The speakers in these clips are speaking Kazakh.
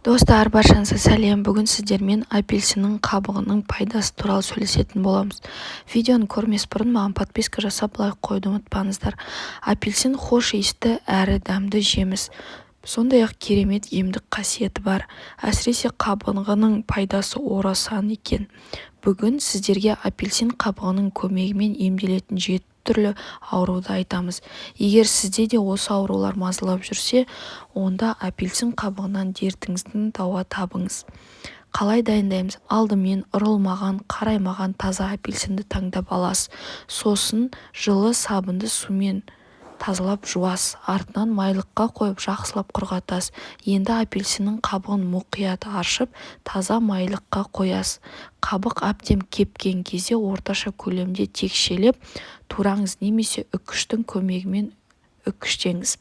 Достар, баршаңызға сәлем. Бүгін сіздермен апельсиннің қабығының пайдасы туралы сөйлесетін боламыз. Видеоны көрмес бұрын маған подписка жасап, лайк қойды ұмытпаңыздар. Апельсин хош иісті әрі дәмді жеміс. Сондай-ақ керемет емдік қасиеті бар. Әсіресе қабығының пайдасы орасан екен. Бүгін сіздерге апельсин қабығының көмегімен емделетін 7 түрлі ауруды айтамыз. Егер сізде де осы аурулар мазалап жүрсе, онда апельсин қабығынан дертіңіздің дауа табыңыз. Қалай дайындаймыз? Алдымен ұрылмаған, қараймаған таза апельсинді таңдап аласыз. Сосын жылы сабынды сумен тазалап жуасыз. Артынан майлыққа қойып жақсылап құрғатасыз. Енді апельсиннің қабығын мұқият аршып, таза майлыққа қоясыз. Қабық әбден кепкен кезде орташа көлемде текшелеп тураңыз немесе үккіштің көмегімен үккіштеңіз.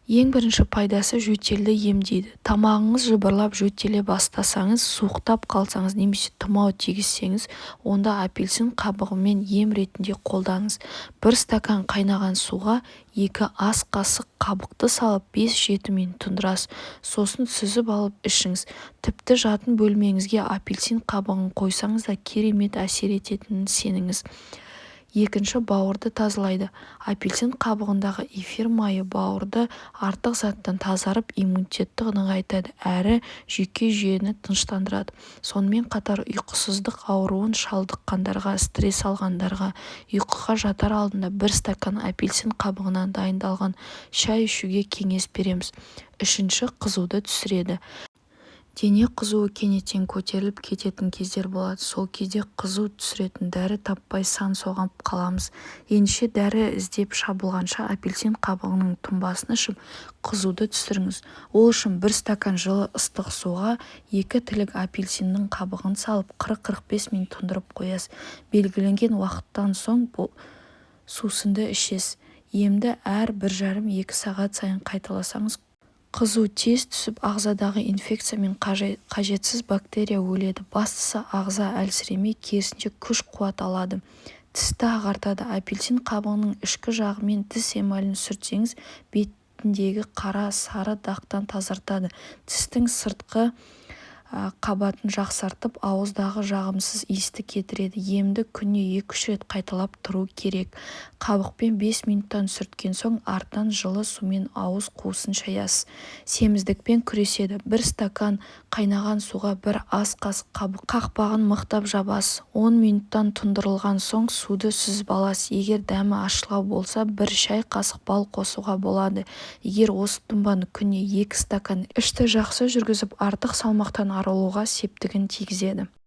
Ең бірінші пайдасы жөтелді емдейді. Тамағыңыз жыбырлап жөтеле бастасаңыз, суықтап қалсаңыз немесе тұмау тигізсеңіз, онда апельсин қабығымен ем ретінде қолданыңыз. 1 стакан қайнаған суға 2 ас қасық қабықты салып 5-7 минут тұндырасыз. Сосын сүзіп алып ішіңіз. Тіпті жатын бөлмеңізге апельсин қабығын қойсаңыз да керемет әсер ететінін сеніңіз. Екінші, бауырды тазалайды. Апельсин қабығындағы эфир майы бауырды артық заттан тазарып, иммунитетті нығайтады әрі жүйке жүйені тыныштандырады. Сонымен қатар ұйқысыздық ауруын шалдыққандарға, стресс алғандарға ұйқыға жатар алдында 1 стакан апельсин қабығынан дайындалған шай ішуге кеңес береміз. Үшінші, қызуды түсіреді. Дене қызуы кенеттен көтеріліп кететін кездер болады. Сол кезде қызу түсіретін дәрі таппай сан соғып қаламыз. Ендеше дәрі іздеп шабылғанша апельсин қабығының тұнбасын ішіп, қызуды түсіріңіз. Ол үшін 1 стакан жылы ыстық суға 2 тілік апельсиннің қабығын салып 40-45 минут тұндырып қоясыз. Белгіленген уақыттан соң сусынды ішесіз. Емді әр 1,5-2 сағат сайын қайталасаңыз, қызу тез түсіп, ағзадағы инфекция мен қажетсіз бактерия өледі. Бастысы ағза әлсіремей, керісінше күш-қуат алады. Тісті ағартады. Апельсин қабығының ішкі жағымен тіс эмалін сүртсеңіз, бетіндегі қара, сары дақтан тазартады. Тістің сыртқы қабатын жақсартып, ауыздағы жағымсыз иісті кетіреді. Емді күніне 2-3 рет қайталап тұру керек. Қабықпен 5 минуттан сүрткен соң артынан жылы сумен ауыз қуысын шаясыз. Семіздікпен күреседі. 1 стакан қайнаған суға 1 ас қасық қабық қақпағын мықтап жабасыз. 10 минуттан тұндырылған соң суды сүзіп аласыз. Егер дәмі ащылау болса, 1 шай қасық бал қосуға болады. Егер осы тұнбаны күніне 2 стакан ішті жақсы жүргізіп, артық салмақтан арылуға септігін тигізеді.